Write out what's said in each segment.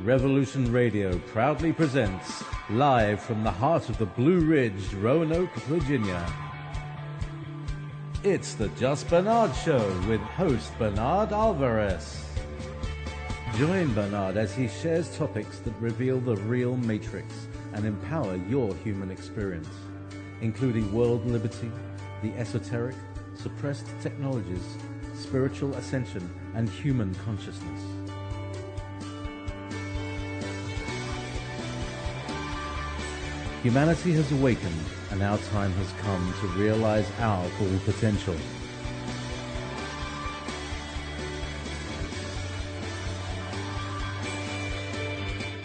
Revolution Radio proudly presents, live from the heart of the Blue Ridge, Roanoke, Virginia. It's the Just Bernard Show with host Bernard Alvarez. Join Bernard as he shares topics that reveal the real matrix and empower your human experience, including world liberty, the esoteric, suppressed technologies, spiritual ascension, and human consciousness. Humanity has awakened, and our time has come to realize our full potential.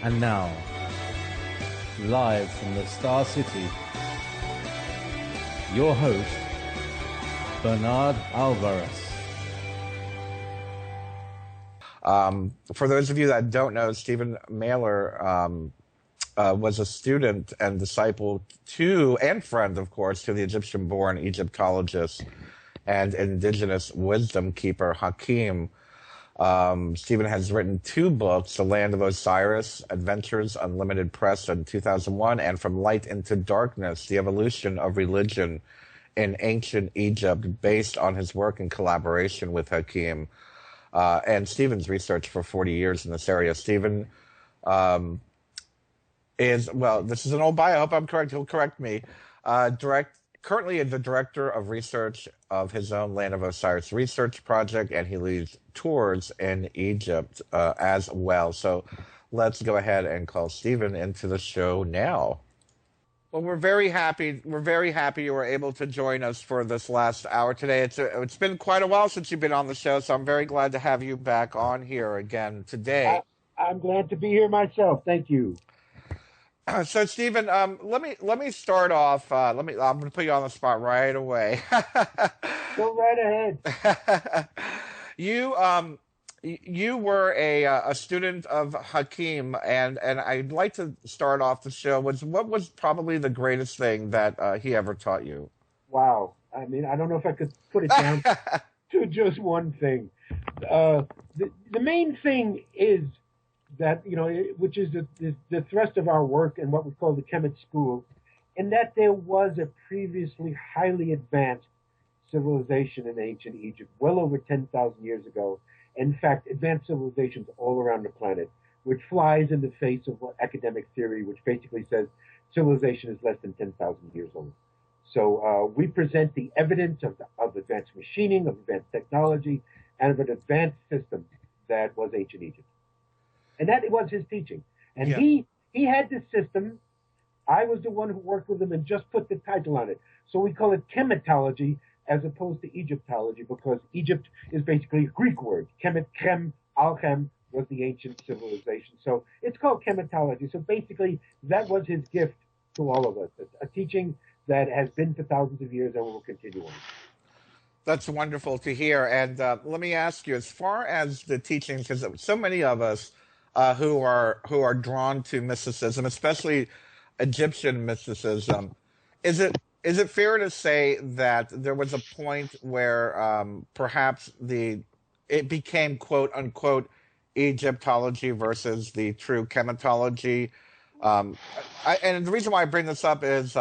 And now, live from the Star City, your host, Bernard Alvarez. For those of you that don't know, Stephen Mehler was a student and disciple to, and friend, of course, to the Egyptian-born Egyptologist and indigenous wisdom keeper, Hakim. Stephen has written 2 books, The Land of Osiris, Adventures Unlimited Press in 2001, and From Light into Darkness, The Evolution of Religion in Ancient Egypt, based on his work in collaboration with Hakim. And Stephen's researched for 40 years in this area. Stephen is, well, this is an old bio, I hope I'm correct, he'll correct me, currently the director of research of his own Land of Osiris research project, and he leads tours in Egypt as well. So let's go ahead and call Stephen into the show now. Well, we're very happy you were able to join us for this last hour today. It's been quite a while since you've been on the show, so I'm very glad to have you back on here again today. I'm glad to be here myself. Thank you. So, Stephen, let me start off. I'm going to put you on the spot right away. Go right ahead. You were a student of Hakim, and I'd like to start off the show with what was probably the greatest thing that he ever taught you. Wow. I mean, I don't know if I could put it down to just one thing. The main thing is that, which is the thrust of our work and what we call the Kemet school, in that there was a previously highly advanced civilization in ancient Egypt, well over 10,000 years ago. In fact, advanced civilizations all around the planet, which flies in the face of what academic theory, which basically says civilization is less than 10,000 years old. So we present the evidence of advanced machining, of advanced technology, and of an advanced system that was ancient Egypt. And that was his teaching. And yeah. He had this system. I was the one who worked with him and just put the title on it. So we call it Kemetology as opposed to Egyptology, because Egypt is basically a Greek word. Kemet, Chem, Alchem was the ancient civilization. So it's called Kemetology. So basically that was his gift to all of us, a teaching that has been for thousands of years and will continue on. That's wonderful to hear. And let me ask you, as far as the teaching, because so many of us who are drawn to mysticism, especially Egyptian mysticism, is it fair to say that there was a point where perhaps it became quote unquote Egyptology versus the true Kemetology? And the reason why I bring this up is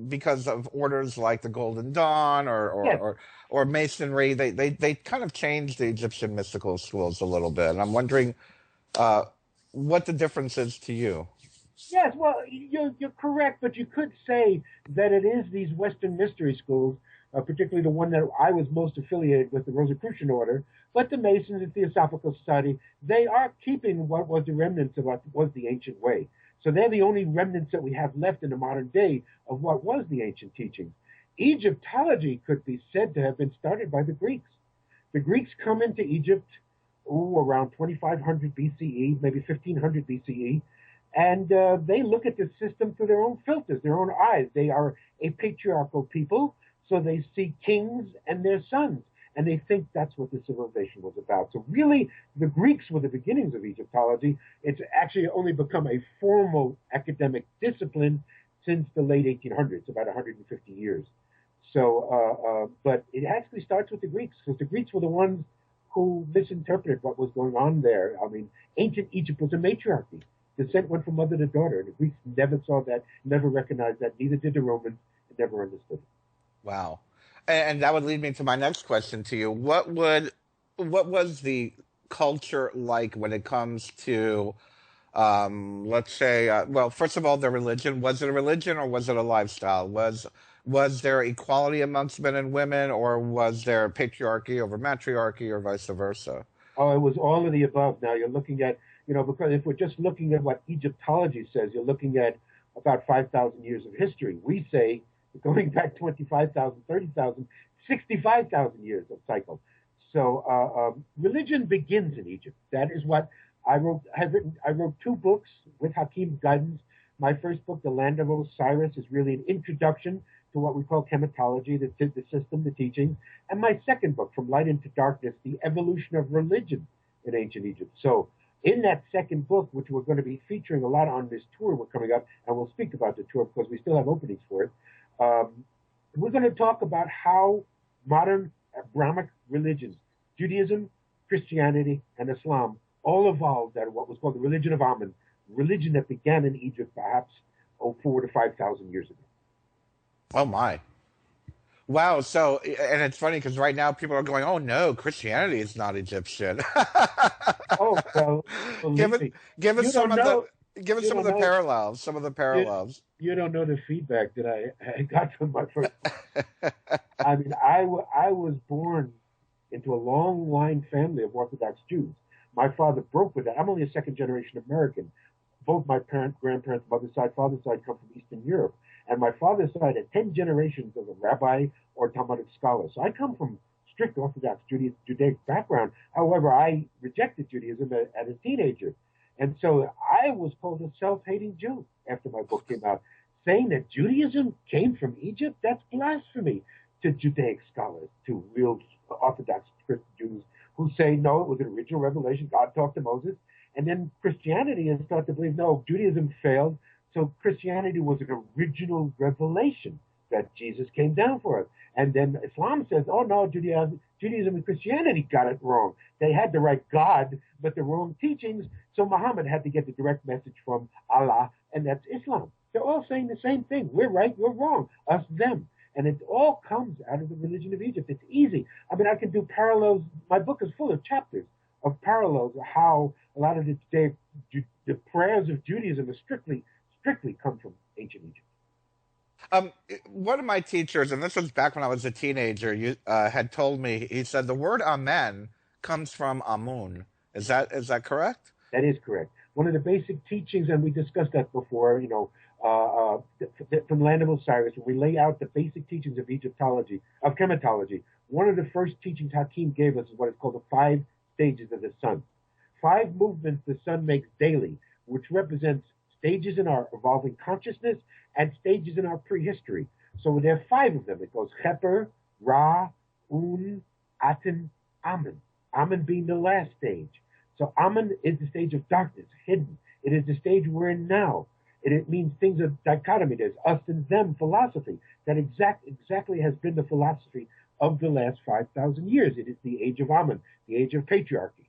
because of orders like the Golden Dawn or Masonry. They kind of changed the Egyptian mystical schools a little bit, and I'm wondering what the difference is to you. Yes, well, you're correct, but you could say that it is these Western mystery schools, particularly the one that I was most affiliated with, the Rosicrucian Order, but the Masons and Theosophical Society, they are keeping what was the remnants of what was the ancient way. So they're the only remnants that we have left in the modern day of what was the ancient teachings. Egyptology could be said to have been started by the Greeks. The Greeks come into Egypt around 2500 BCE, maybe 1500 BCE, and they look at the system through their own filters, their own eyes. They are a patriarchal people, so they see kings and their sons, and they think that's what the civilization was about. So really, the Greeks were the beginnings of Egyptology. It's actually only become a formal academic discipline since the late 1800s, about 150 years. So, but it actually starts with the Greeks, because the Greeks were the ones who misinterpreted what was going on there. I mean, ancient Egypt was a matriarchy. Descent went from mother to daughter, and the Greeks never saw that, never recognized that, neither did the Romans, and never understood it. Wow. And that would lead me to my next question to you. What was the culture like when it comes to, let's say, well, first of all, the religion? Was it a religion or was it a lifestyle? Was there equality amongst men and women, or was there patriarchy over matriarchy, or vice versa? Oh, it was all of the above. Now you're looking at, because if we're just looking at what Egyptology says, you're looking at about 5,000 years of history. We say, going back 25,000, 30,000, 65,000 years of cycle. So religion begins in Egypt. That is what I wrote. I wrote 2 books with Hakim's guidance. My first book, The Land of Osiris, is really an introduction to what we call Kemetology, the system, the teachings. And my second book, From Light into Darkness, The Evolution of Religion in Ancient Egypt. So in that second book, which we're going to be featuring a lot on this tour we're coming up, and we'll speak about the tour because we still have openings for it, we're going to talk about how modern Abrahamic religions, Judaism, Christianity, and Islam, all evolved out of what was called the religion of Amon, religion that began in Egypt perhaps 4,000 to 5,000 years ago. Oh my. Wow. So, and it's funny because right now people are going, "Oh no, Christianity is not Egyptian." Oh well, give us some of the parallels. Some of the parallels. You don't know the feedback that I got from my first. I mean, I was born into a long line family of Orthodox Jews. My father broke with that. I'm only a second generation American. Both my grandparents, mother's side, father's side, come from Eastern Europe. And my father's side had 10 generations of a rabbi or Talmudic scholar. So I come from strict Orthodox Judaic background. However, I rejected Judaism as a teenager. And so I was called a self-hating Jew after my book came out. Saying that Judaism came from Egypt, that's blasphemy to Judaic scholars, to real Orthodox Christian Jews who say, no, it was an original revelation. God talked to Moses. And then Christianity has started to believe, no, Judaism failed. So Christianity was an original revelation that Jesus came down for us. And then Islam says, oh, no, Judaism and Christianity got it wrong. They had the right God, but the wrong teachings. So Muhammad had to get the direct message from Allah, and that's Islam. They're all saying the same thing. We're right, you're wrong, us, them. And it all comes out of the religion of Egypt. It's easy. I mean, I can do parallels. My book is full of chapters of parallels of how a lot of the prayers of Judaism are strictly come from ancient Egypt. One of my teachers, and this was back when I was a teenager, had told me, he said the word Amen comes from Amon. Is that correct? That is correct. One of the basic teachings, and we discussed that before, from the Land of Osiris, when we lay out the basic teachings of Egyptology, of Kemetology, one of the first teachings Hakim gave us is what is called the 5 stages of the sun. 5 movements the sun makes daily, which represents stages in our evolving consciousness and stages in our prehistory. So there are 5 of them. It goes Kheper, Ra, Un, Aten, Amen. Amen being the last stage. So Amen is the stage of darkness, hidden. It is the stage we're in now. It means things of dichotomy. There's us and them philosophy that exactly has been the philosophy of the last 5,000 years. It is the age of Amon, the age of patriarchy.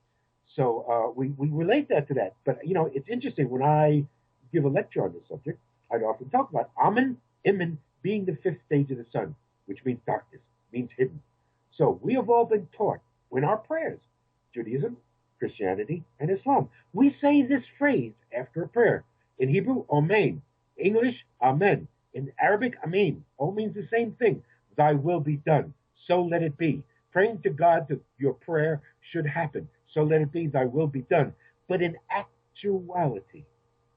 So we relate that to that. But, it's interesting. When I give a lecture on this subject, I'd often talk about Amon, Iman being the 5th stage of the sun, which means darkness, means hidden. So we have all been taught in our prayers, Judaism, Christianity, and Islam. We say this phrase after a prayer. In Hebrew, Amen. English, Amen. In Arabic, Amin. All means the same thing. Thy will be done. So let it be. Praying to God that your prayer should happen. So let it be. Thy will be done. But in actuality,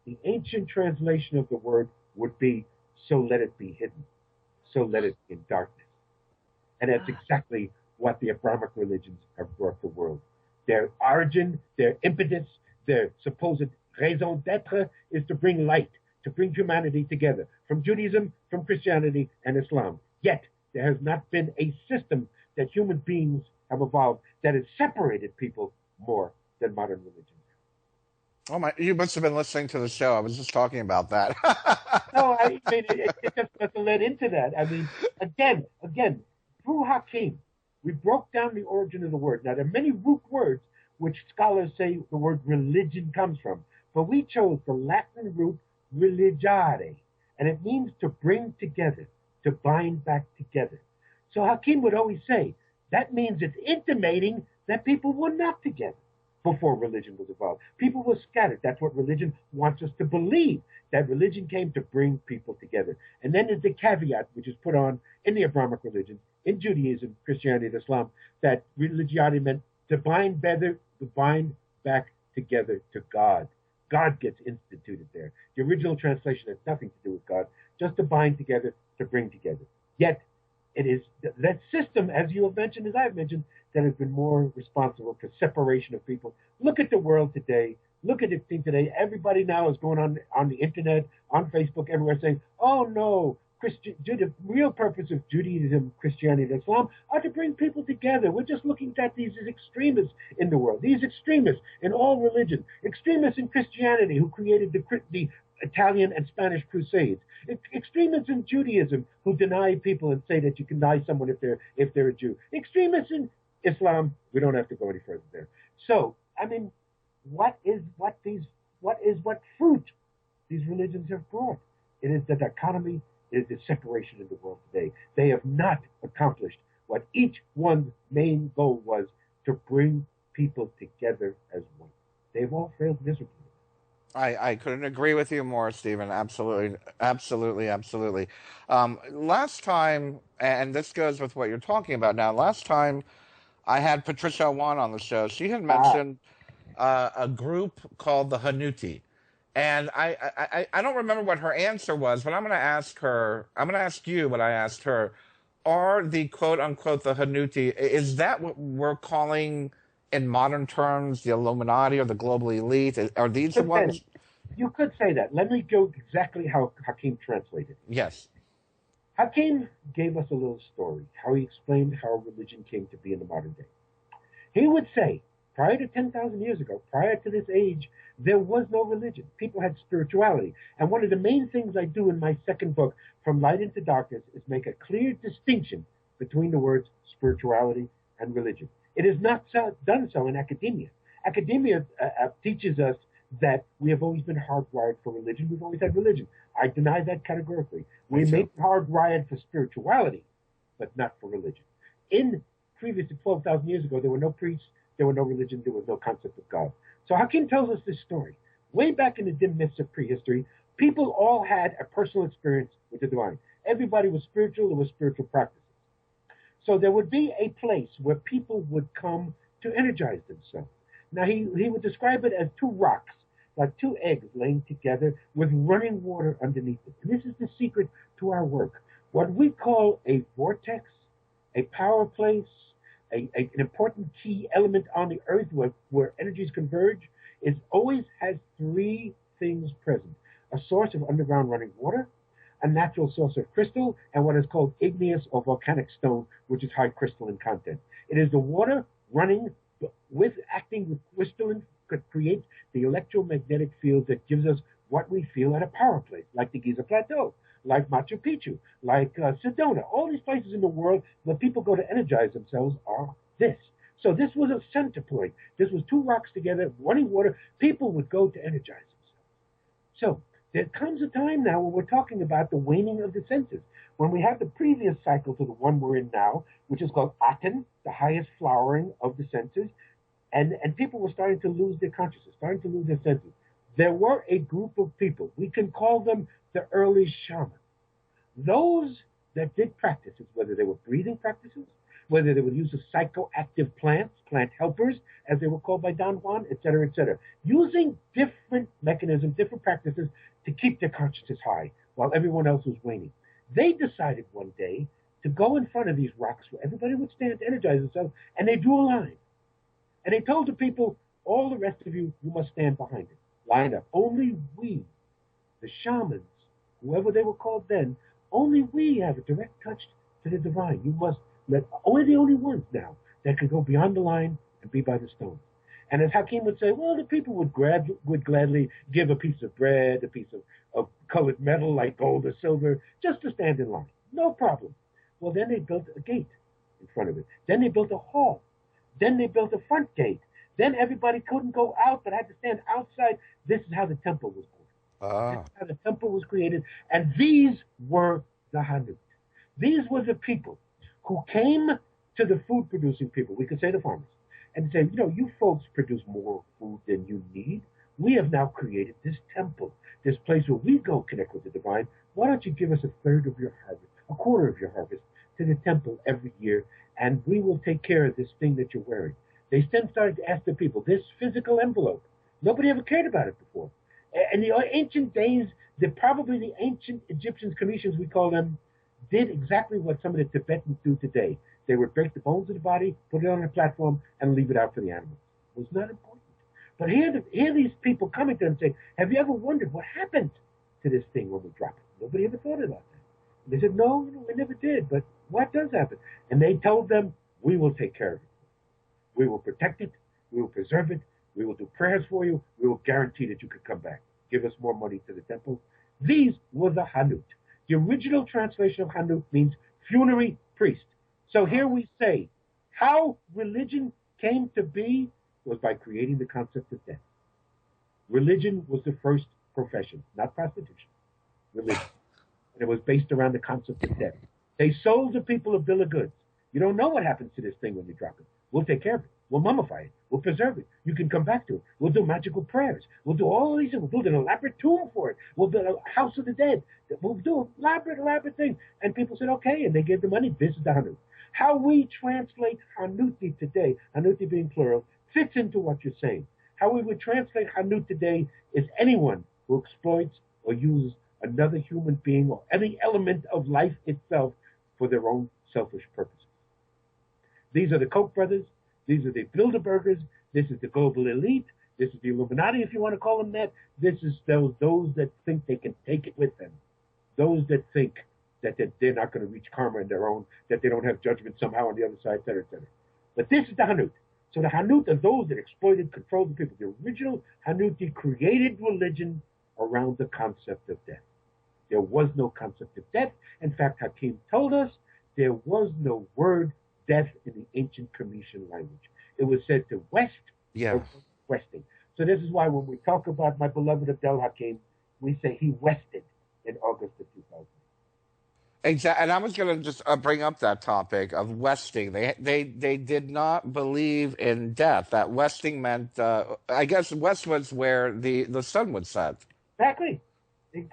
the ancient translation of the word would be, so let it be hidden. So let it be in darkness. And that's exactly what the Abrahamic religions have brought the world. Their origin, their impetus, their supposed raison d'etre is to bring light, to bring humanity together, from Judaism, from Christianity, and Islam. Yet, there has not been a system that human beings have evolved that has separated people more than modern religions. Oh my! You must have been listening to the show. I was just talking about that. No, I mean, it just must have led into that. I mean, again, through Hakim, We broke down the origin of the word. Now, there are many root words which scholars say the word religion comes from, but we chose the Latin root religare, and it means to bring together, to bind back together. So Hakim would always say, that means it's intimating that people were not together before religion was evolved. People were scattered. That's what religion wants us to believe, that religion came to bring people together. And then there's the caveat, which is put on in the Abrahamic religion, in Judaism, Christianity, and Islam, that religiosity meant to bind back together to God. God gets instituted there. The original translation has nothing to do with God, just to bind together, to bring together. Yet, it is that system, as you have mentioned, as I've mentioned, that has been more responsible for separation of people. Look at the world today. Look at it today. Everybody now is going on the internet, on Facebook, everywhere saying, oh no, the real purpose of Judaism, Christianity, and Islam are to bring people together. We're just looking at these as extremists in the world, these extremists in all religion, extremists in Christianity who created the Italian and Spanish Crusades, extremists in Judaism who deny people and say that you can deny someone if they're a Jew, extremists in Islam. We don't have to go any further there. So, I mean, what fruit these religions have brought? It is the dichotomy, it is the separation in the world today. They have not accomplished what each one's main goal was, to bring people together as one. They've all failed miserably. I couldn't agree with you more, Stephen. Absolutely, absolutely, absolutely. Last time, and this goes with what you're talking about now, last time I had Patricia Awyan on the show, she had mentioned a group called the Hanuti. And I don't remember what her answer was, but I'm going to ask you what I asked her. Are the quote-unquote the Hanuti, is that what we're calling in modern terms the Illuminati or the global elite? Are these the ones? You could say that. Let me go exactly how Hakim translated. Yes. Hakim gave us a little story, how he explained how religion came to be in the modern day. He would say, prior to 10,000 years ago, prior to this age, there was no religion. People had spirituality. And one of the main things I do in my second book, From Light into Darkness, is make a clear distinction between the words spirituality and religion. It is not done so in academia. Academia teaches us that we have always been hardwired for religion. We've always had religion. I deny that categorically. We may be hardwired for spirituality, but not for religion. In previous to 12,000 years ago, there were no priests, there were no religion, there was no concept of God. So Hakim tells us this story. Way back in the dim myths of prehistory, people all had a personal experience with the divine. Everybody was spiritual, there were spiritual practices. So there would be a place where people would come to energize themselves. Now he would describe it as two rocks, like two eggs laying together with running water underneath it. And this is the secret to our work. What we call a vortex, a power place, an important key element on the earth where energies converge, always has three things present: a source of underground running water, a natural source of crystal, and what is called igneous or volcanic stone, which is high crystalline content. It is the water running acting with crystalline could create the electromagnetic field that gives us what we feel at a power place, like the Giza Plateau, like Machu Picchu, like Sedona. All these places in the world where people go to energize themselves are this. So this was a center point. This was two rocks together, running water. People would go to energize themselves. So there comes a time now when we're talking about the waning of the senses, when we have the previous cycle to the one we're in now, which is called Aten, the highest flowering of the senses, and people were starting to lose their consciousness, starting to lose their senses. There were a group of people, we can call them the early shamans. Those that did practices, whether they were breathing practices, whether they would use psychoactive plants, plant helpers, as they were called by Don Juan, etc., using different mechanisms, different practices to keep their consciousness high while everyone else was waning. They decided one day to go in front of these rocks where everybody would stand to energize themselves, and they drew a line. And they told the people, all the rest of you, you must stand behind it. Line up. Only we, the shamans, whoever they were called then, only we have a direct touch to the divine. You must we're the only ones now that can go beyond the line and be by the stone. And as Hakim would say, well, the people would gladly give a piece of bread, a piece of colored metal like gold or silver, just to stand in line. No problem. Well, then they built a gate. in front of it. Then they built a hall. Then they built a front gate. Then everybody couldn't go out but had to stand outside. This is how the temple was built. This is how the temple was created. And these were the Hanut. These were the people who came to the food-producing people, we could say the farmers, and say, you folks produce more food than you need. We have now created this temple, this place where we go connect with the divine. Why don't you give us a third of your harvest, a quarter of your harvest to the temple every year, and we will take care of this thing that you're wearing. They then started to ask the people, this physical envelope, nobody ever cared about it before. In the ancient days, probably the ancient Egyptians, Kemetians, we call them, did exactly what some of the Tibetans do today. They would break the bones of the body, put it on a platform, and leave it out for the animals. It was not important. But here these people coming to them say, have you ever wondered what happened to this thing when we drop it? Nobody ever thought about that. And they said, no, we never did. But what does happen? And they told them, we will take care of it. We will protect it. We will preserve it. We will do prayers for you. We will guarantee that you could come back. Give us more money to the temple. These were the Hanut. The original translation of Hanut means funerary priest. So here we say, how religion came to be was by creating the concept of death. Religion was the first profession, not prostitution. Religion. And it was based around the concept of death. They sold the people a bill of goods. You don't know what happens to this thing when you drop it. We'll take care of it. We'll mummify it. We'll preserve it. You can come back to it. We'll do magical prayers. We'll do all these things. We'll build an elaborate tomb for it. We'll build a house of the dead. We'll do elaborate things. And people said, okay, and they gave the money. This is the Hanut. How we translate Hanuti today, Hanuti being plural, fits into what you're saying. How we would translate Hanut today is anyone who exploits or uses another human being or any element of life itself for their own selfish purposes. These are the Koch brothers. These are the Bilderbergers. This is the global elite. This is the Illuminati, if you want to call them that. This is those that think they can take it with them. Those that think that they're not going to reach karma in their own, that they don't have judgment somehow on the other side, et cetera, et cetera. But this is the Hanut. So the Hanut are those that exploited, controlled the people. The original Hanuti created religion around the concept of death. There was no concept of death. In fact, Hakim told us there was no word death in the ancient Kemetian language. It was said to west or westing. So this is why when we talk about my beloved Abd'El Hakim, we say he wested in August of 2000. Exactly, and I was going to just bring up that topic of westing. They did not believe in death. That westing meant, I guess, west was where the sun would set. Exactly.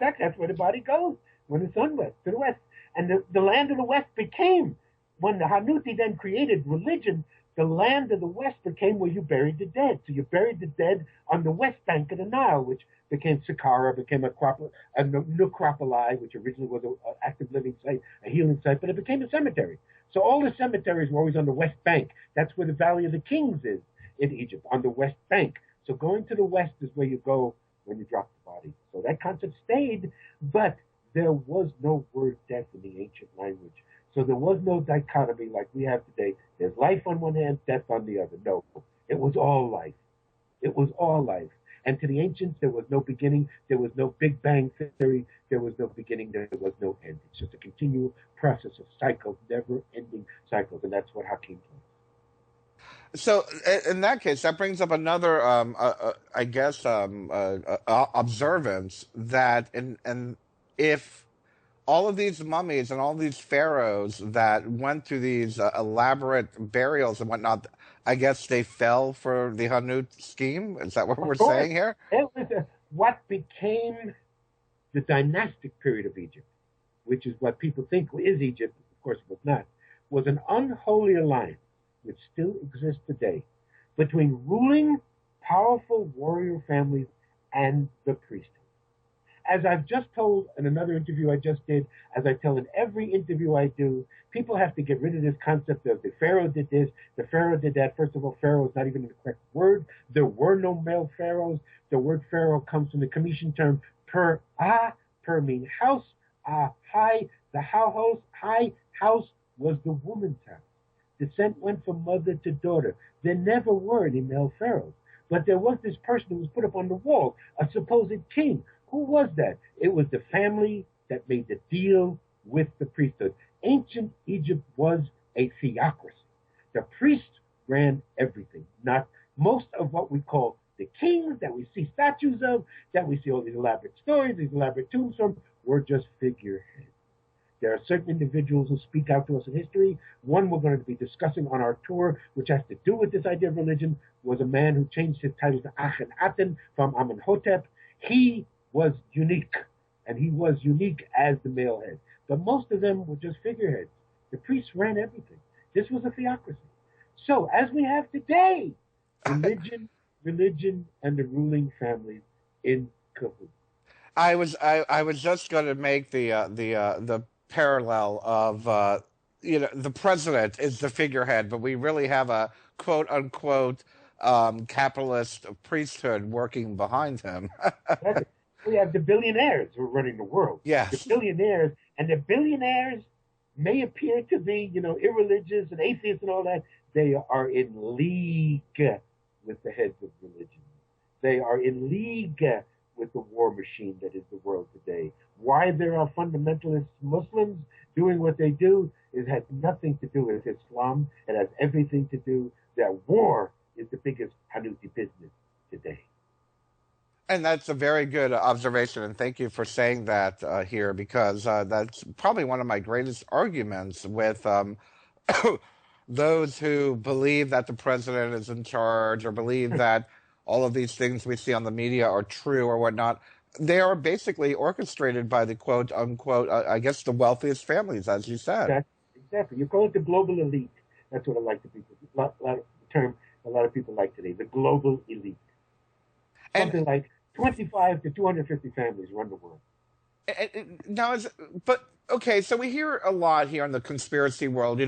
That's where the body goes when the sun west to the west. And the land of the west became, when the Hanuti then created religion, the land of the west became where you buried the dead. So you buried the dead on the west bank of the Nile, which became Saqqara, became a necropoli, which originally was an active living site, a healing site, but it became a cemetery. So all the cemeteries were always on the west bank. That's where the Valley of the Kings is in Egypt, on the west bank. So going to the west is where you go when you drop the body. So that concept stayed, but there was no word death in the ancient language. So there was no dichotomy like we have today. There's life on one hand, death on the other. No, it was all life. It was all life. And to the ancients, there was no beginning. There was no Big Bang theory. There was no beginning. There was no end. It's just a continual process of cycles, never-ending cycles. And that's what Hakim told. So in that case, that brings up another, I guess, observance that if all of these mummies and all these pharaohs that went through these elaborate burials and whatnot, I guess they fell for the Hanut scheme? Is that what we're saying here? It was what became the dynastic period of Egypt, which is what people think is Egypt, of course it was not, was an unholy alliance, which still exists today, between ruling, powerful warrior families and the priesthood. As I've just told in another interview I just did, as I tell in every interview I do, people have to get rid of this concept of the pharaoh did this, the pharaoh did that. First of all, pharaoh is not even the correct word. There were no male pharaohs. The word pharaoh comes from the Kemetian term per mean house, high, the house, high house was the woman's house. Descent went from mother to daughter. There never were any male pharaohs. But there was this person who was put up on the wall, a supposed king. Who was that? It was the family that made the deal with the priesthood. Ancient Egypt was a theocracy. The priests ran everything, not most of what we call the kings that we see statues of, that we see all these elaborate stories, these elaborate tombs from, were just figureheads. There are certain individuals who speak out to us in history. One we're going to be discussing on our tour, which has to do with this idea of religion, was a man who changed his title to Akhenaten from Amenhotep. He was unique, and he was unique as the male head. But most of them were just figureheads. The priests ran everything. This was a theocracy. So, as we have today, religion, and the ruling families in cahoots. I was just going to make the parallel of the president is the figurehead, but we really have a quote unquote capitalist priesthood working behind him. We have the billionaires who are running the world. Yes. The billionaires, and the billionaires may appear to be, irreligious and atheists and all that. They are in league with the heads of religion. They are in league with the war machine that is the world today. Why there are fundamentalist Muslims doing what they do, it has nothing to do with Islam. It has everything to do that war is the biggest hanuti business today. And that's a very good observation, and thank you for saying that here, because that's probably one of my greatest arguments with those who believe that the president is in charge or believe that all of these things we see on the media are true or whatnot. They are basically orchestrated by the quote unquote, I guess, the wealthiest families, as you said. Exactly. You call it the global elite. That's what I like to be. The term a lot of people like today, the global elite. Something like 25 to 250 families run the world. Okay, so we hear a lot here in the conspiracy world.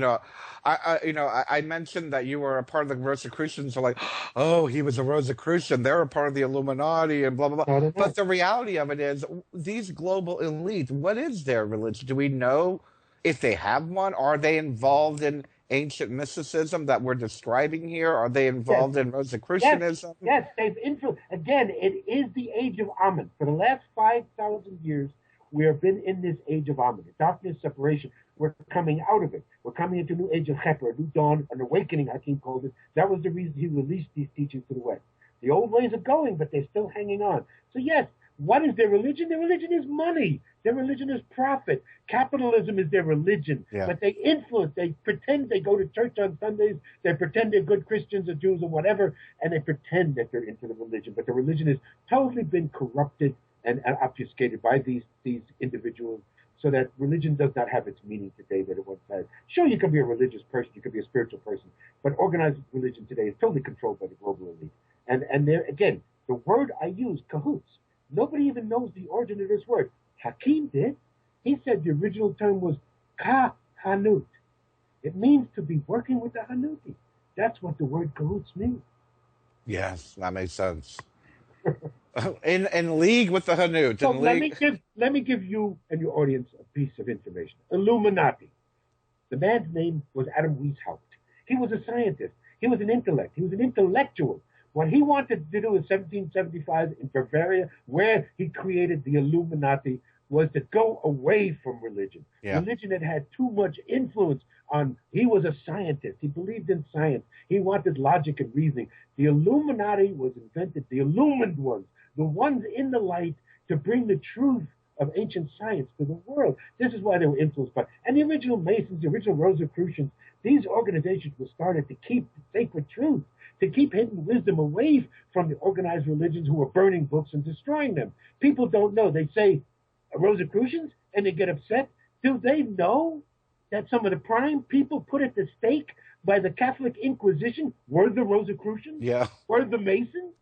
I mentioned that you were a part of the Rosicrucians. So like, oh, he was a Rosicrucian. They're a part of the Illuminati and blah blah blah. But the reality of it is, these global elites, what is their religion? Do we know if they have one? Are they involved in ancient mysticism that we're describing here? Are they involved in Rosicrucianism? Yes, they've influenced. Again, it is the age of Amon. For the last 5,000 years, we have been in this age of Amon, darkness, separation. We're coming out of it. We're coming into a new age of Cheper, a new dawn, an awakening, Hakim called it. That was the reason he released these teachings to the West. The old ways are going, but they're still hanging on. So yes, what is their religion? Their religion is money. Their religion is profit. Capitalism is their religion. Yeah. But they influence, they pretend they go to church on Sundays, they pretend they're good Christians or Jews or whatever, and they pretend that they're into the religion. But the religion has totally been corrupted and obfuscated by these individuals, so that religion does not have its meaning today that it once had. Sure, you can be a religious person, you can be a spiritual person, but organized religion today is totally controlled by the global elite. And there, again, the word I use, cahoots, nobody even knows the origin of this word. Hakim did. He said the original term was kahanut. It means to be working with the hanuti. That's what the word cahoots means. Yes, that makes sense. In league with the Hanut. So let me give you and your audience a piece of information. Illuminati. The man's name was Adam Weishaupt. He was a scientist. He was an intellect. He was an intellectual. What he wanted to do in 1775 in Bavaria, where he created the Illuminati, was to go away from religion. Yeah. Religion had too much influence on. He was a scientist. He believed in science. He wanted logic and reasoning. The Illuminati was invented, the illumined ones, the ones in the light, to bring the truth of ancient science to the world. This is why they were influenced by. And the original Masons, the original Rosicrucians, these organizations were started to keep sacred truth, to keep hidden wisdom away from the organized religions who were burning books and destroying them. People don't know. They say Rosicrucians, and they get upset. Do they know that some of the prime people put at the stake by the Catholic Inquisition were the Rosicrucians? Yeah. Were the Masons?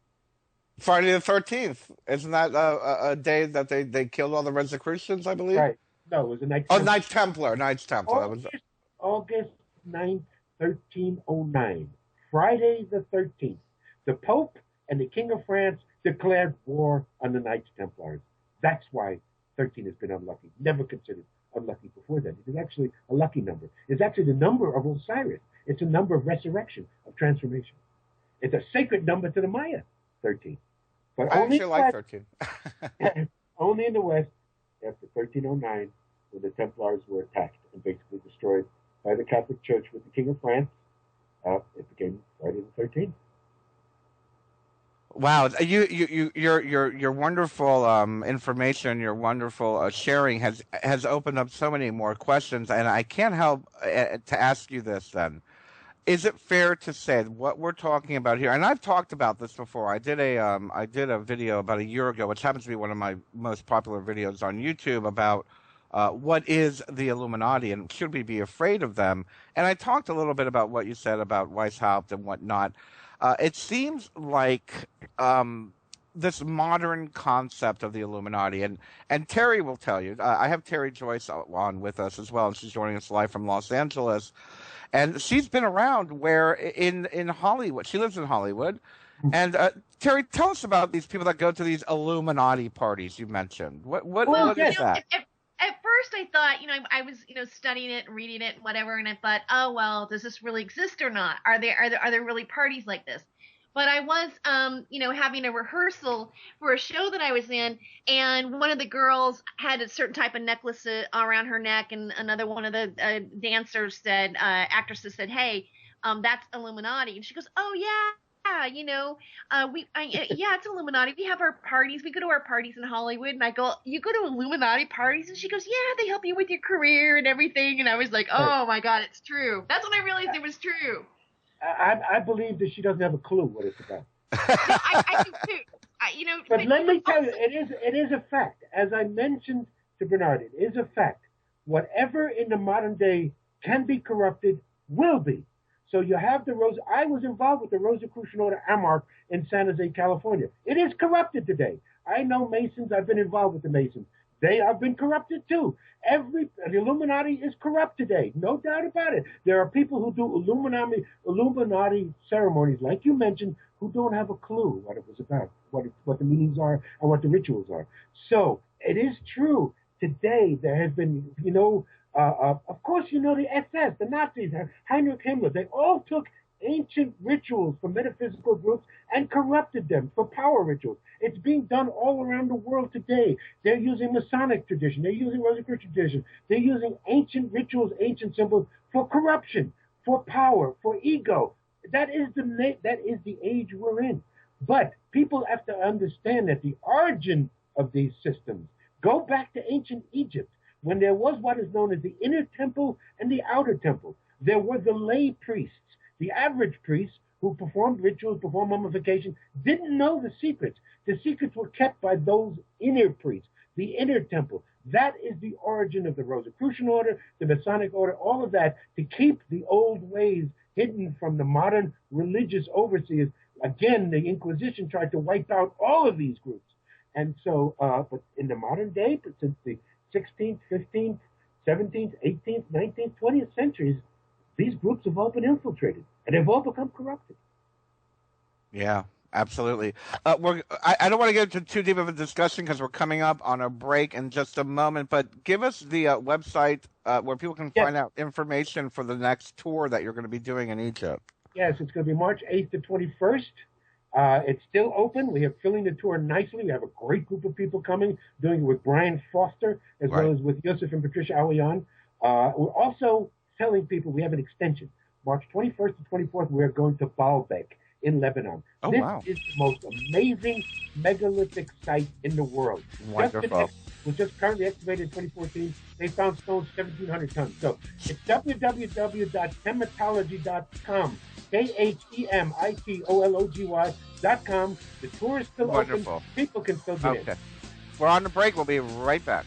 Friday the 13th. Isn't that a day that they killed all the Rosicrucians, I believe? Right. No, it was the Knights Templar. Knights Templar. Knights Templar. August 9th, 1309. Friday the 13th. The Pope and the King of France declared war on the Knights Templars. That's why 13 has been unlucky. Never considered unlucky before that. It is actually a lucky number. It's actually the number of Osiris. It's a number of resurrection, of transformation. It's a sacred number to the Maya, 13. But I actually like 13. Only in the West, after 1309, when the Templars were attacked and basically destroyed by the Catholic Church with the King of France. It became Friday the 13th. Wow, your wonderful information, your wonderful sharing has opened up so many more questions, and I can't help to ask you this then. Is it fair to say that what we're talking about here, and I've talked about this before. I did a video about a year ago, which happens to be one of my most popular videos on YouTube about what is the Illuminati and should we be afraid of them? And I talked a little bit about what you said about Weishaupt and whatnot. It seems like this modern concept of the Illuminati, and Terry will tell you. I have Terry Joyce on with us as well, and she's joining us live from Los Angeles. And she's been around where in Hollywood. She lives in Hollywood. And Terry, tell us about these people that go to these Illuminati parties you mentioned. What is that? At first I thought, I was, studying it and reading it and whatever, and I thought, oh well, does this really exist or not? Are there really parties like this? But I was, having a rehearsal for a show that I was in, and one of the girls had a certain type of necklace around her neck, and another one of the actresses said, hey, that's Illuminati. And she goes, oh yeah, it's Illuminati. We have our parties. We go to our parties in Hollywood. And I go, you go to Illuminati parties? And she goes, yeah, they help you with your career and everything. And I was like, oh my God, it's true. That's when I realized it was true. I believe that she doesn't have a clue what it's about. I do too. But let me tell you, it is a fact. As I mentioned to Bernard, it is a fact. Whatever in the modern day can be corrupted will be. So you have I was involved with the Rosicrucian Order Amon in San Jose, California. It is corrupted today. I know Masons. I've been involved with the Masons. They have been corrupted too. The Illuminati is corrupt today, no doubt about it. There are people who do Illuminati ceremonies, like you mentioned, who don't have a clue what it was about, what the meanings are, and what the rituals are. So it is true. Today there has been, of course, the SS, the Nazis, Heinrich Himmler. They all took ancient rituals from metaphysical groups and corrupted them for power rituals. It's being done all around the world today. They're using Masonic tradition. They're using Rosicrucian tradition. They're using ancient rituals, ancient symbols for corruption, for power, for ego. That is the age we're in. But people have to understand that the origin of these systems go back to ancient Egypt, when there was what is known as the inner temple and the outer temple. There were the lay priests. The average priest who performed rituals, performed mummification, didn't know the secrets. The secrets were kept by those inner priests, the inner temple. That is the origin of the Rosicrucian Order, the Masonic Order, all of that, to keep the old ways hidden from the modern religious overseers. Again, the Inquisition tried to wipe out all of these groups. And so, but in the modern day, since the 16th, 15th, 17th, 18th, 19th, 20th centuries, these groups have all been infiltrated, and they've all become corrupted. Yeah, absolutely. I don't want to get into too deep of a discussion because we're coming up on a break in just a moment, but give us the website where people can find out information for the next tour that you're going to be doing in Egypt. Yes, it's going to be March 8th to 21st. It's still open. We are filling the tour nicely. We have a great group of people coming, doing it with Brian Foster, as well as with Yosef and Patricia Awyan. We're also telling people we have an extension. March 21st to 24th, we're going to Baalbek in Lebanon. This is the most amazing megalithic site in the world. Wonderful. It was just currently excavated in 2014. They found stones 1,700 tons. So it's www.kemetology.com. KHEMITOLOGY.com. The tour is still open. People can still get in. We're on the break. We'll be right back.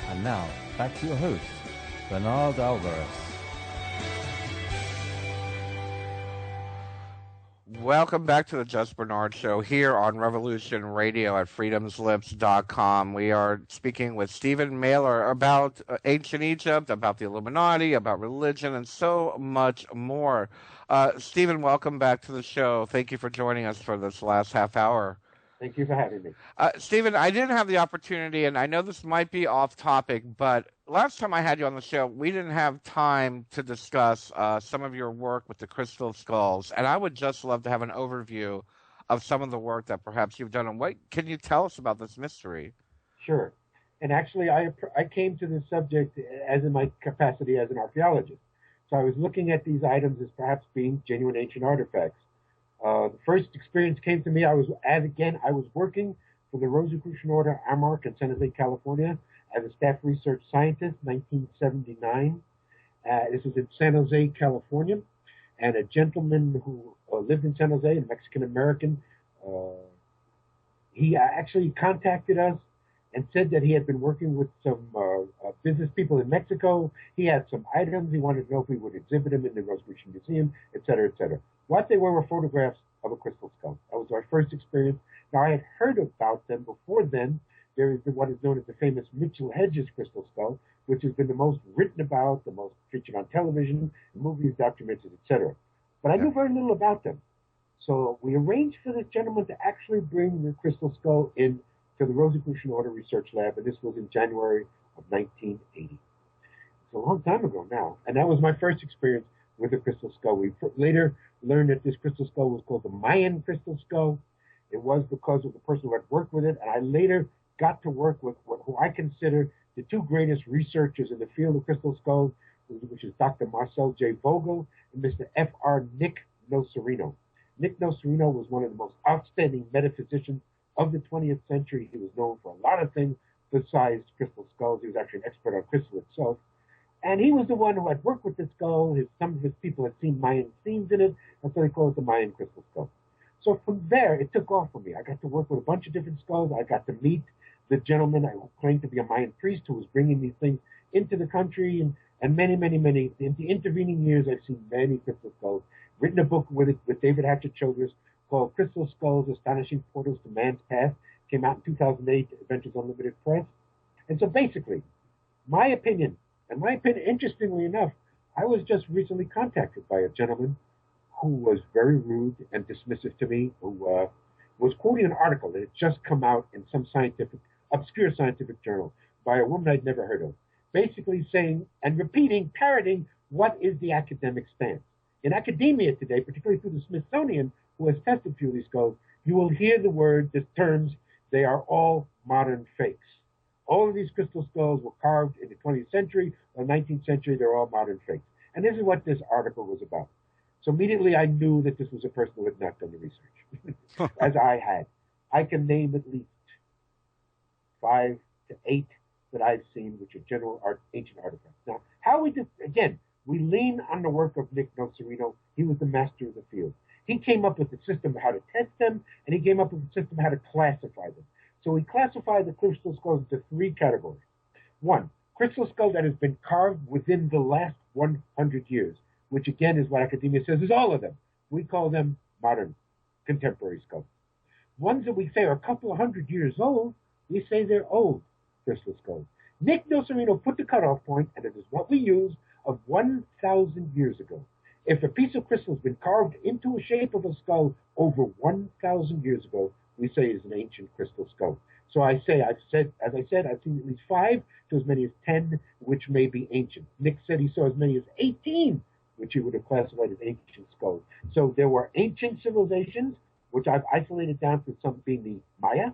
And now, back to your host, Bernard Alvarez. Welcome back to the Just Bernard Show here on Revolution Radio at freedomslips.com. We are speaking with Stephen Mehler about ancient Egypt, about the Illuminati, about religion, and so much more. Stephen, welcome back to the show. Thank you for joining us for this last half hour. Thank you for having me. Stephen, I didn't have the opportunity, and I know this might be off topic, but last time I had you on the show, we didn't have time to discuss some of your work with the crystal skulls, and I would just love to have an overview of some of the work that perhaps you've done. And what can you tell us about this mystery? Sure. And actually, I came to this subject as in my capacity as an archaeologist. So I was looking at these items as perhaps being genuine ancient artifacts. The first experience came to me, I was working for the Rosicrucian Order, Amon in San Jose, California, as a staff research scientist, 1979. This was in San Jose, California. And a gentleman who lived in San Jose, a Mexican-American, he actually contacted us and said that he had been working with some business people in Mexico. He had some items. He wanted to know if we would exhibit them in the Rosicrucian Museum, et cetera, et cetera. What they were photographs of a crystal skull. That was our first experience. Now, I had heard about them before then. There is what is known as the famous Mitchell Hedges crystal skull, which has been the most written about, the most featured on television, movies, documentaries, etc. But I knew very little about them. So we arranged for this gentleman to actually bring the crystal skull in to the Rosicrucian Order Research Lab, and this was in January of 1980. It's a long time ago now, and that was my first experience with a crystal skull. We later learned that this crystal skull was called the Mayan crystal skull. It was because of the person who had worked with it, and I later got to work with who I consider the two greatest researchers in the field of crystal skulls, which is Dr. Marcel J. Vogel and Mr. F.R. Nick Nocerino. Nick Nocerino was one of the most outstanding metaphysicians of the 20th century. He was known for a lot of things besides crystal skulls. He was actually an expert on crystal itself. And he was the one who had worked with the skull. Some of his people had seen Mayan scenes in it, and so they called it the Mayan crystal skull. So from there, it took off for me. I got to work with a bunch of different skulls. I got to meet the gentleman who claimed to be a Mayan priest who was bringing these things into the country. And many, in the intervening years, I've seen many crystal skulls. Written a book with David Hatcher Childress called Crystal Skulls, Astonishing Portals to Man's Past. Came out in 2008, Adventures Unlimited Press. And so basically, my opinion, interestingly enough, I was just recently contacted by a gentleman who was very rude and dismissive to me, who was quoting an article that had just come out in some obscure scientific journal by a woman I'd never heard of, basically saying and repeating, parroting, what is the academic stance? In academia today, particularly through the Smithsonian, who has tested a few of these skulls, you will hear the terms, they are all modern fakes. All of these crystal skulls were carved in the 20th century or 19th century. They're all modern fakes. And this is what this article was about. So immediately I knew that this was a person who had not done the research, as I had. I can name at least 5 to 8 that I've seen, which are general ancient artifacts. Now, how we did, again, we lean on the work of Nick Nocerino. He was the master of the field. He came up with the system of how to test them, and he came up with the system of how to classify them. So we classify the crystal skulls into 3 categories. 1, crystal skull that has been carved within the last 100 years, which again is what academia says is all of them. We call them modern, contemporary skulls. Ones that we say are a couple of 100 years old, we say they're old crystal skulls. Nick Nocerino put the cutoff point, and it is what we use, of 1,000 years ago. If a piece of crystal has been carved into a shape of a skull over 1,000 years ago, we say is an ancient crystal skull. So I've seen at least 5 to as many as 10, which may be ancient. Nick said he saw as many as 18, which he would have classified as ancient skulls. So there were ancient civilizations, which I've isolated down to some being the Maya,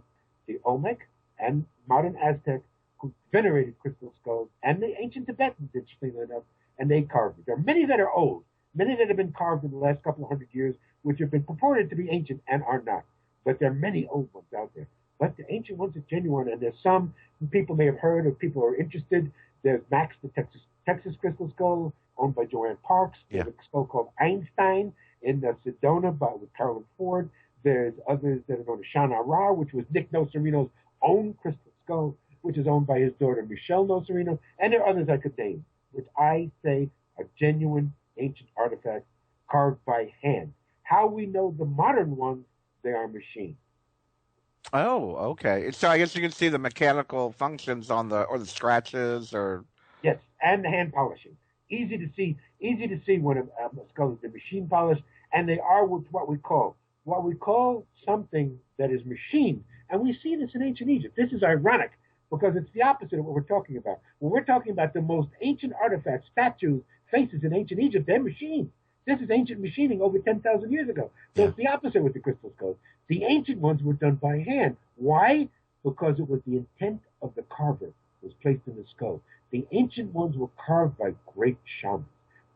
the Olmec, and modern Aztec, who venerated crystal skulls, and the ancient Tibetans, interestingly enough, and they carved it. There are many that are old, many that have been carved in the last couple of 100 years, which have been purported to be ancient and are not. But there are many old ones out there. But the ancient ones are genuine, and there's some people may have heard of, people who are interested. There's Max, the Texas crystal skull, owned by Joanne Parks. Yeah. There's a skull called Einstein in Sedona with Carolyn Ford. There's others that are known as Shana Ra, which was Nick Nocerino's own crystal skull, which is owned by his daughter Michelle Nocerino. And there are others I could name, which I say are genuine ancient artifacts carved by hand. How we know the modern ones, they are machines. Oh, okay. So I guess you can see the mechanical functions on the scratches or. Yes, and the hand polishing. Easy to see when a skull has been machine polished, and they are with what we call something that is machined. And we see this in ancient Egypt. This is ironic because it's the opposite of what we're talking about. When we're talking about the most ancient artifacts, statues, faces in ancient Egypt, they're machined. This is ancient machining over 10,000 years ago. So It's the opposite with the crystal skulls. The ancient ones were done by hand. Why? because it was the intent of the carver was placed in the skull. The ancient ones were carved by great shamans,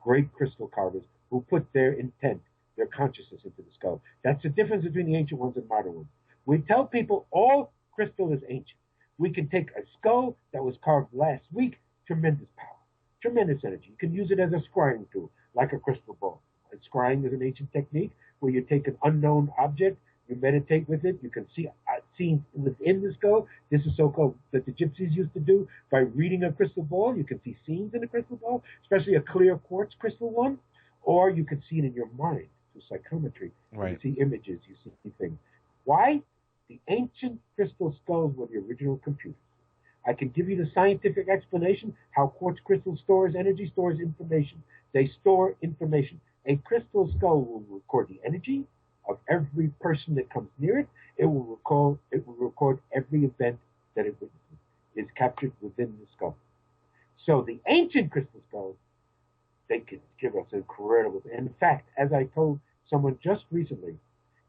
great crystal carvers who put their intent, their consciousness into the skull. That's the difference between the ancient ones and modern ones. We tell people all crystal is ancient. We can take a skull that was carved last week, tremendous power, tremendous energy. You can use it as a scrying tool, like a crystal ball. And scrying is an ancient technique where you take an unknown object, you meditate with it, you can see scenes within the skull. This is so-called that the gypsies used to do by reading a crystal ball. You can see scenes in a crystal ball, especially a clear quartz crystal one, or you can see it in your mind through psychometry. Right. You see images, you see things. Why? The ancient crystal skulls were the original computers. I can give you the scientific explanation how quartz crystal stores energy, stores information. They store information. A crystal skull will record the energy of every person that comes near it. It will record every event that it witnesses, is captured within the skull. So the ancient crystal skulls, they could give us incredible. In fact, as I told someone just recently,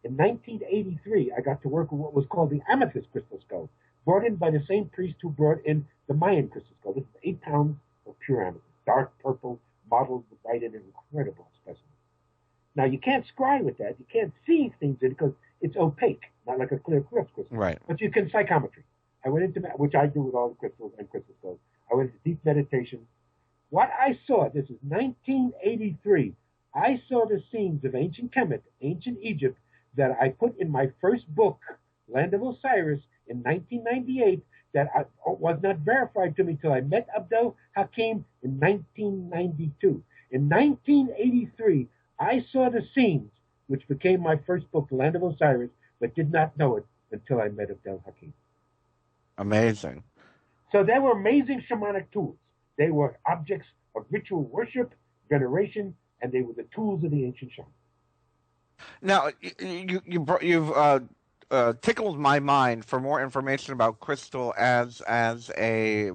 in 1983, I got to work with what was called the amethyst crystal skull, brought in by the same priest who brought in the Mayan crystal skull. This is 8 pounds of pure amethyst, dark purple, mottled with white, and an incredible specimen. Now, you can't scry with that. You can't see things in it because it's opaque, not like a clear quartz crystal. Right. But you can psychometry. I went into, which I do with all the crystals and crystal skulls. I went into deep meditation. What I saw, this is 1983, I saw the scenes of ancient Kemet, ancient Egypt, that I put in my first book, Land of Osiris, in 1998, that was not verified to me until I met Abd'El Hakim in 1992. In 1983, I saw the scenes, which became my first book, Land of Osiris, but did not know it until I met Abd'El Hakim. Amazing. So they were amazing shamanic tools. They were objects of ritual worship, veneration, and they were the tools of the ancient shaman. Now, you've tickled my mind for more information about crystal as a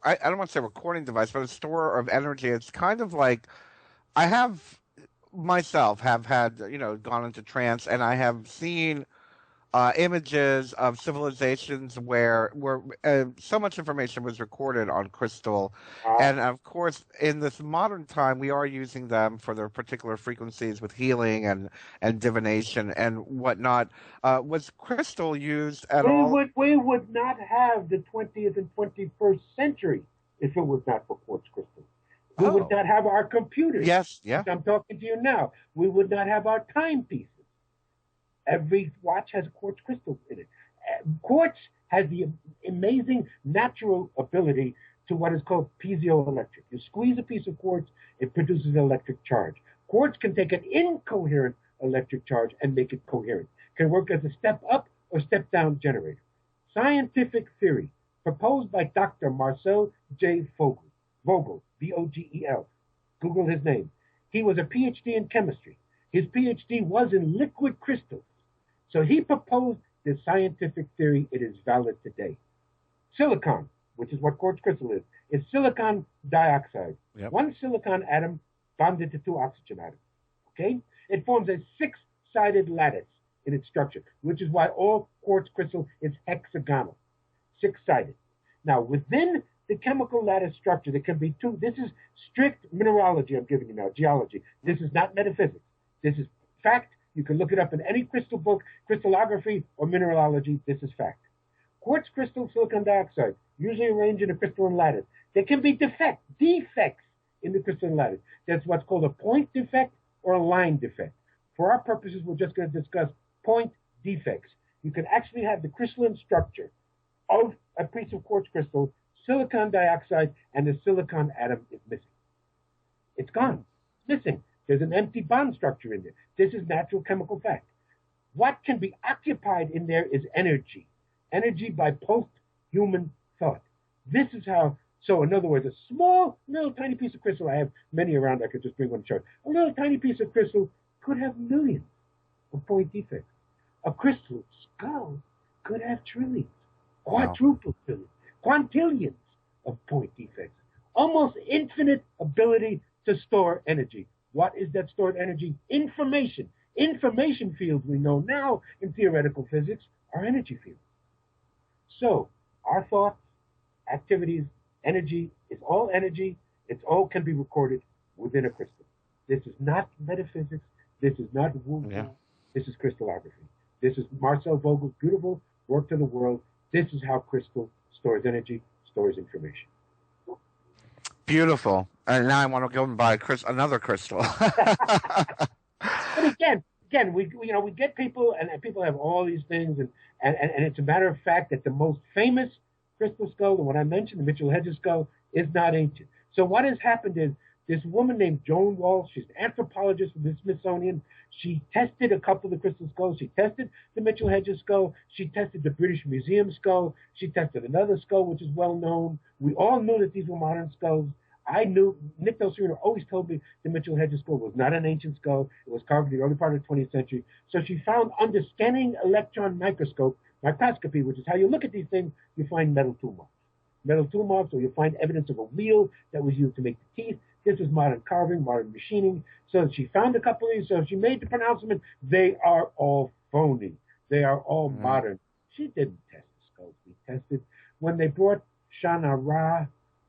I don't want to say recording device, but a store of energy. It's kind of like I have myself have had gone into trance, and I have seen images of civilizations where so much information was recorded on crystal, and of course in this modern time we are using them for their particular frequencies with healing and divination and whatnot. Was crystal used at all? We would not have the 20th and 21st century if it was not for quartz crystal. We would not have our computers. Yes, yeah. I'm talking to you now. We would not have our timepieces. Every watch has a quartz crystal in it. Quartz has the amazing natural ability to what is called piezoelectric. You squeeze a piece of quartz, it produces an electric charge. Quartz can take an incoherent electric charge and make it coherent. It can work as a step up or step down generator. Scientific theory proposed by Dr. Marcel J. Vogel, Vogel. Google his name. He was a PhD in chemistry. His PhD was in liquid crystals. So he proposed this scientific theory. It is valid today. Silicon, which is what quartz crystal is silicon dioxide. Yep. One silicon atom bonded to 2 oxygen atoms. Okay? It forms a 6-sided lattice in its structure, which is why all quartz crystal is hexagonal, 6-sided. Now, within the chemical lattice structure, there can be 2. This is strict mineralogy I'm giving you now, geology. This is not metaphysics. This is fact. You can look it up in any crystal book, crystallography, or mineralogy. This is fact. Quartz crystal, silicon dioxide, usually arranged in a crystalline lattice. There can be defects in the crystalline lattice. That's what's called a point defect or a line defect. For our purposes, we're just going to discuss point defects. You can actually have the crystalline structure of a piece of quartz crystal, silicon dioxide, and the silicon atom is missing. It's gone. It's missing. There's an empty bond structure in there. This is natural chemical fact. What can be occupied in there is energy. Energy by post-human thought. This is how, so in other words, a small, little tiny piece of crystal, I have many around, I could just bring one chart. A little tiny piece of crystal could have millions of point defects. A crystal skull could have trillions, quadruple trillions, quintillions of point defects. Almost infinite ability to store energy. What is that stored energy? Information. Information fields we know now in theoretical physics are energy fields. So our thoughts, activities, energy, it's all energy. It's all can be recorded within a crystal. This is not metaphysics. This is not woo-woo. Yeah. This is crystallography. This is Marcel Vogel's beautiful work to the world. This is how crystal stores energy, stores information. Beautiful. And now I want to go and buy another crystal. But again, we get people, and people have all these things, and it's a matter of fact that the most famous crystal skull, the one I mentioned, the Mitchell-Hedges skull, is not ancient. So what has happened is this woman named Joan Walsh, she's an anthropologist with the Smithsonian. She tested a couple of the crystal skulls. She tested the Mitchell-Hedges skull. She tested the British Museum skull. She tested another skull, which is well known. We all knew that these were modern skulls. I knew, Nick Del Sereno always told me the Mitchell-Hedges skull was not an ancient skull. It was carved in the early part of the 20th century. So she found under scanning electron microscopy, which is how you look at these things, you find metal tool marks. Metal tool marks, or you find evidence of a wheel that was used to make the teeth. This is modern carving, modern machining. So she found a couple of these. So she made the pronouncement, they are all phony. They are all modern. She didn't test the skulls. We tested. When they brought Shana Ra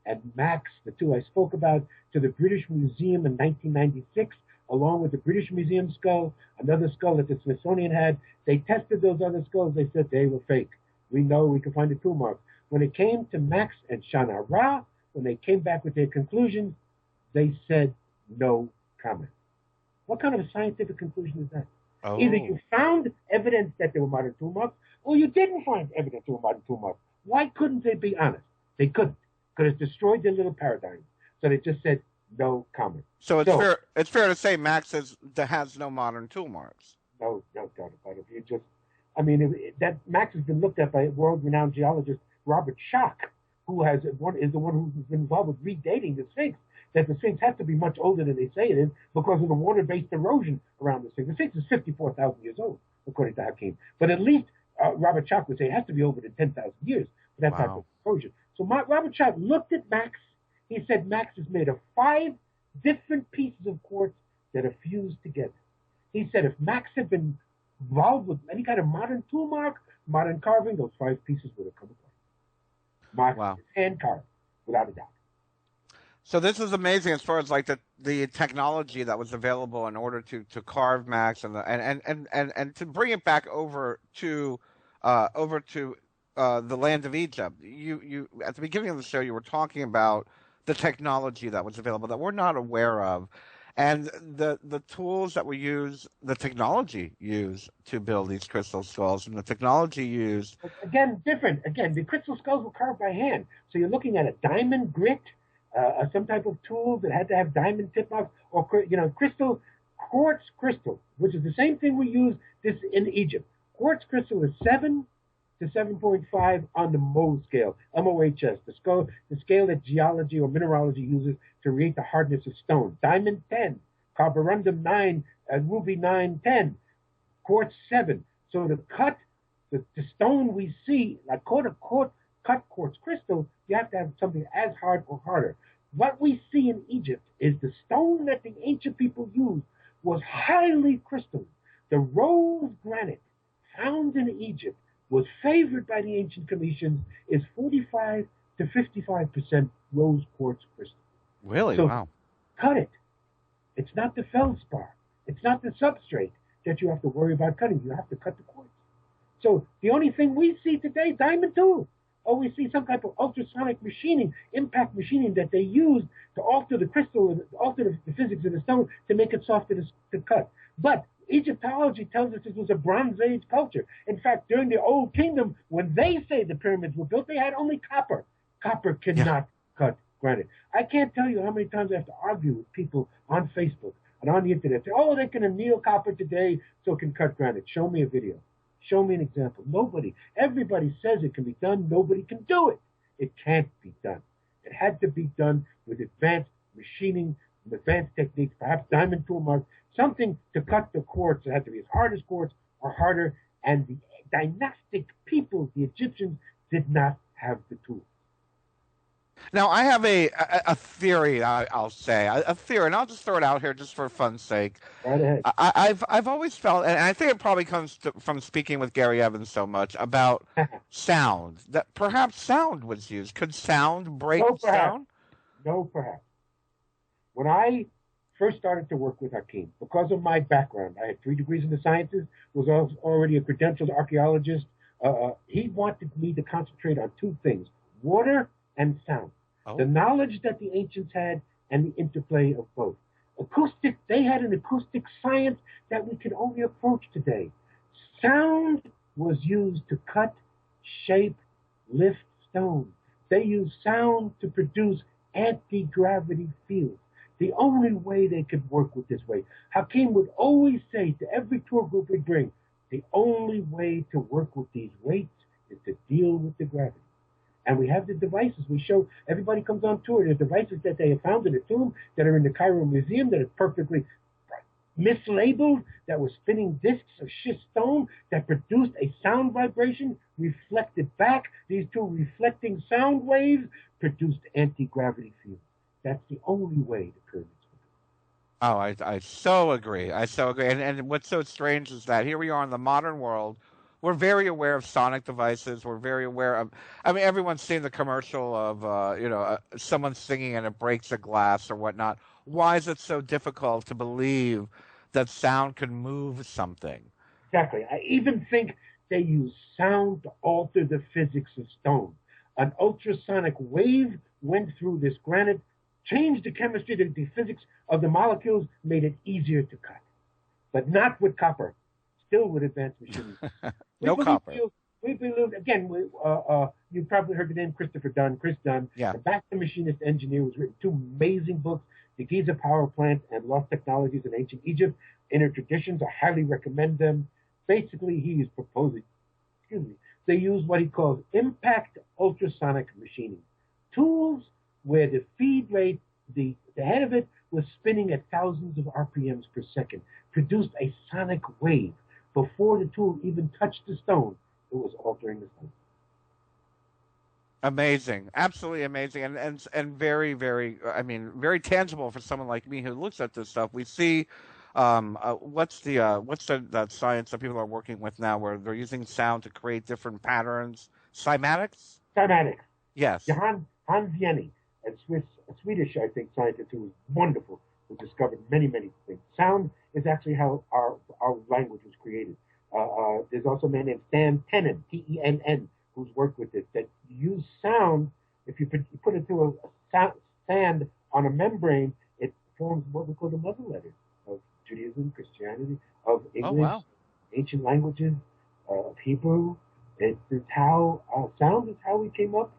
and Max, the two I spoke about, to the British Museum in 1996, along with the British Museum skull, another skull that the Smithsonian had, they tested those other skulls. They said they were fake. We know we can find the tool marks. When it came to Max and Shana Ra, when they came back with their conclusions, they said no comment. What kind of a scientific conclusion is that? Oh. Either you found evidence that there were modern tool marks, or you didn't find evidence there were modern tool marks. Why couldn't they be honest? They couldn't, because it destroyed their little paradigm. So they just said no comment. So it's fair to say Max has no modern tool marks. No doubt about it. That Max has been looked at by world-renowned geologist Robert Schoch, who is the one who's been involved with redating the Sphinx. That the Sphinx has to be much older than they say it is because of the water-based erosion around the Sphinx. The Sphinx is 54,000 years old, according to Hakim. But at least Robert Schoch would say it has to be over than 10,000 years for that type of erosion. So Robert Schoch looked at Max. He said Max is made of 5 different pieces of quartz that are fused together. He said if Max had been involved with any kind of modern tool mark, modern carving, those 5 pieces would have come apart. Mark is hand carved, without a doubt. So this is amazing as far as like the technology that was available in order to carve Max and to bring it back over to the land of Egypt. You at the beginning of the show you were talking about the technology that was available that we're not aware of, and the tools that we use, the technology used to build these crystal skulls, and the technology used again different. Again, the crystal skulls were carved by hand. So you're looking at a diamond grit. Some type of tool that had to have diamond tip marks, or quartz crystal, which is the same thing we use this in Egypt. Quartz crystal is 7 to 7.5 on the Mohs scale, MOHS, the scale that geology or mineralogy uses to rate the hardness of stone. Diamond 10, carborundum 9, ruby 9, 10, quartz 7. So to cut the stone we see, like cut quartz crystal, you have to have something as hard or harder. What we see in Egypt is the stone that the ancient people used was highly crystalline. The rose granite found in Egypt was favored by the ancient Khemeticians, is 45 to 55% rose quartz crystal. Really? So wow. Cut it. It's not the feldspar. It's not the substrate that you have to worry about cutting. You have to cut the quartz. So the only thing we see today, diamond tools. Or we see some type of ultrasonic machining, impact machining that they use to alter the crystal, alter the physics of the stone to make it softer to cut. But Egyptology tells us this was a Bronze Age culture. In fact, during the Old Kingdom, when they say the pyramids were built, they had only copper. Copper cannot cut granite. I can't tell you how many times I have to argue with people on Facebook and on the internet. Say, oh, they can anneal copper today so it can cut granite. Show me a video. Show me an example. Nobody. Everybody says it can be done. Nobody can do it. It can't be done. It had to be done with advanced machining, with advanced techniques, perhaps diamond tool marks, something to cut the quartz. It had to be as hard as quartz or harder. And the dynastic people, the Egyptians, did not have the tools. Now, I have a theory. I'll say a theory, and I'll just throw it out here just for fun's sake. Right ahead. I've always felt, and I think it probably comes from speaking with Gary Evans so much about sound, that perhaps sound was used. Could sound break No, perhaps. sound? No, perhaps. When I first started to work with Hakim, because of my background, I had 3 degrees in the sciences, was already a credentialed archaeologist. He wanted me to concentrate on 2 things: water and sound. Oh. The knowledge that the ancients had and the interplay of both. Acoustic, they had an acoustic science that we can only approach today. Sound was used to cut, shape, lift stone. They used sound to produce anti-gravity fields. The only way they could work with this way. Hakim would always say to every tour group we'd bring, the only way to work with these weights is to deal with the gravity. And we have the devices. We show, everybody comes on tour, there's devices that they have found in a tomb that are in the Cairo Museum that are perfectly mislabeled, that were spinning discs of schist stone that produced a sound vibration, reflected back. These 2 reflecting sound waves produced anti-gravity fields. That's the only way the pyramids were built. Oh, I so agree. I so agree. And what's so strange is that here we are in the modern world. We're very aware of sonic devices. We're very aware of. I mean, everyone's seen the commercial of someone singing and it breaks a glass or whatnot. Why is it so difficult to believe that sound can move something? Exactly. I even think they use sound to alter the physics of stone. An ultrasonic wave went through this granite, changed the chemistry, the physics of the molecules, made it easier to cut. But not with copper, still with advanced machinery. No copper. We believe, again, you probably heard the name Christopher Dunn, Chris Dunn. Yeah. The Master Machinist Engineer, who's written 2 amazing books, The Giza Power Plant and Lost Technologies in Ancient Egypt, Inner Traditions. I highly recommend them. Basically, he is proposing, they use what he calls impact ultrasonic machining. Tools where the feed rate, the head of it was spinning at thousands of RPMs per second, produced a sonic wave. Before the tool even touched the stone, it was altering the stone. Amazing, absolutely amazing, and very, very, I mean, very tangible for someone like me who looks at this stuff. We see, what's that science that people are working with now, where they're using sound to create different patterns? Cymatics. Cymatics. Yes. Hans Jenny, a Swedish, I think, scientist who was wonderful, who discovered many, many things. Sound is actually how our language was created. There's also a man named Stan Tenen, Tenn, who's worked with this, that use sound. If you put it through a sand on a membrane, it forms what we call the mother letters of Judaism, Christianity, of English, ancient languages, of Hebrew. It's how sound is how we came up.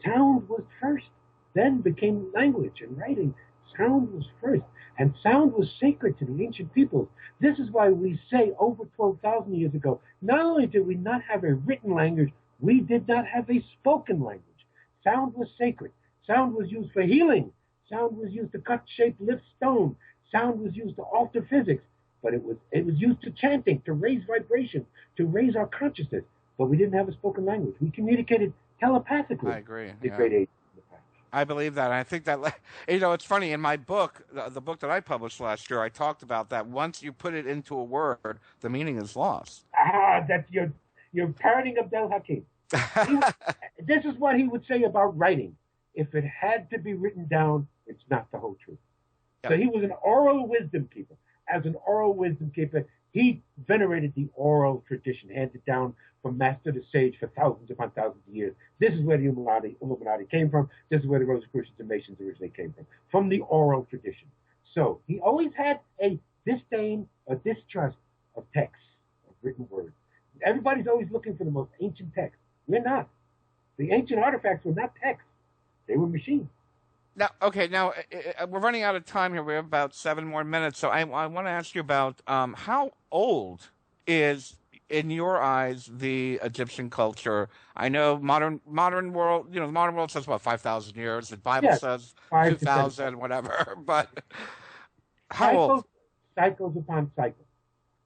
Sound was first, then became language and writing. Sound was first, and sound was sacred to the ancient peoples. This is why we say over 12,000 years ago, not only did we not have a written language, we did not have a spoken language. Sound was sacred. Sound was used for healing. Sound was used to cut, shape, lift stone. Sound was used to alter physics. But it was used to chanting, to raise vibrations, to raise our consciousness. But we didn't have a spoken language. We communicated telepathically. I agree. The great age. I believe that. And I think that, it's funny. In my book, the book that I published last year, I talked about that once you put it into a word, the meaning is lost. That's you're parroting Abd'El Hakim. This is what he would say about writing. If it had to be written down, it's not the whole truth. Yep. So he was an oral wisdom keeper. As an oral wisdom keeper, he venerated the oral tradition handed down from master to sage for thousands upon thousands of years. This is where the Illuminati came from. This is where the Rosicrucians and Masons originally came from the oral tradition. So he always had a disdain or distrust of texts, of written words. Everybody's always looking for the most ancient text. We're not. The ancient artifacts were not texts. They were machines. Now, we're running out of time here. We have about 7 more minutes. So I want to ask you about how old is, in your eyes, the Egyptian culture? I know modern world, the modern world says about 5,000 years. The Bible says 2,000, whatever. But how old? Cycles upon cycles.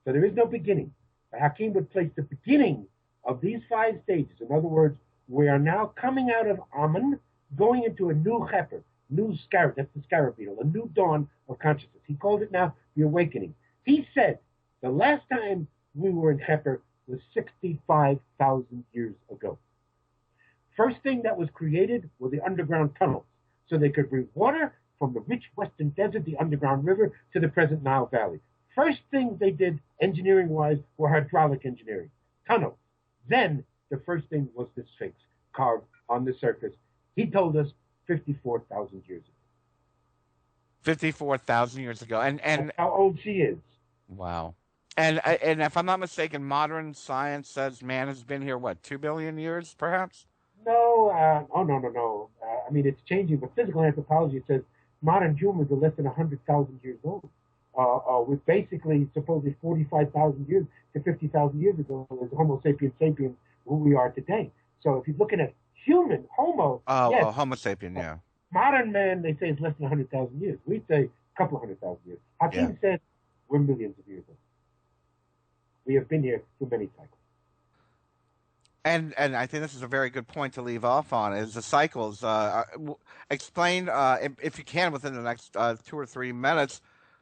So there is no beginning. Hakim would place the beginning of these 5 stages. In other words, we are now coming out of Amon, going into a new Heper, new scarab, that's the scarab beetle, a new dawn of consciousness. He called it now the awakening. He said the last time we were in Heper was 65,000 years ago. First thing that was created were the underground tunnels, so they could bring water from the rich western desert, the underground river, to the present Nile Valley. First things they did, engineering-wise, were hydraulic engineering, tunnels. Then the first thing was the Sphinx, carved on the surface. He told us 54,000 years ago. 54,000 years ago. And that's how old she is. Wow. And if I'm not mistaken, modern science says man has been here, what, 2 billion years, perhaps? No. No. I mean, it's changing, but physical anthropology says modern humans are less than 100,000 years old. With basically supposedly 45,000 years to 50,000 years ago was Homo sapiens sapiens, who we are today. So if you're looking at human, Homo, yes, Homo sapien, yeah. Modern man, they say, is less than 100,000 years. We say a couple of 100,000 years. Hakim said we're millions of years old. We have been here through many cycles. And I think this is a very good point to leave off on, is the cycles. Explain, if you can, within the next 2 or 3 minutes,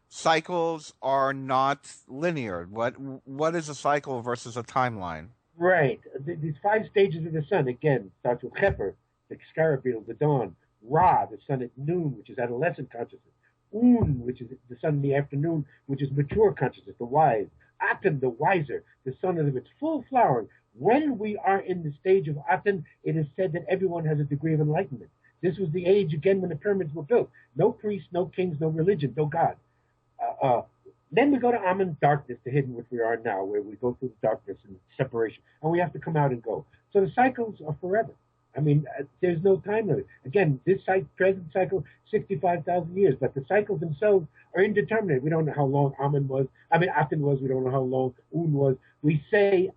cycles are not linear. What is a cycle versus a timeline? Right. These 5 stages of the sun, again, starts with Heper, the scarab beetle, the dawn. Ra, the sun at noon, which is adolescent consciousness. Un, which is the sun in the afternoon, which is mature consciousness, the wise. Aten, the wiser, the sun of its full flowering. When we are in the stage of Aten, it is said that everyone has a degree of enlightenment. This was the age, again, when the pyramids were built. No priests, no kings, no religion, no God. Then we go to Amon, darkness, the hidden, which we are now, where we go through the darkness and separation, and we have to come out and go. So the cycles are forever. I mean, there's no time limit. Again, this present cycle, 65,000 years, but the cycles themselves are indeterminate. We don't know how long Aten was. We don't know how long Un was. We say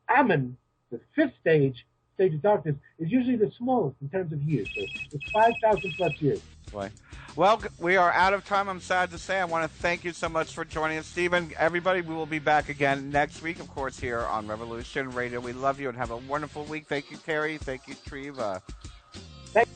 Amon, the 5th stage of darkness, is usually the smallest in terms of years. So it's 5,000 plus years. Right. Well, we are out of time, I'm sad to say. I want to thank you so much for joining us, Stephen. Everybody, we will be back again next week, of course, here on Revolution Radio. We love you and have a wonderful week. Thank you, Terry. Thank you, Treva. Thank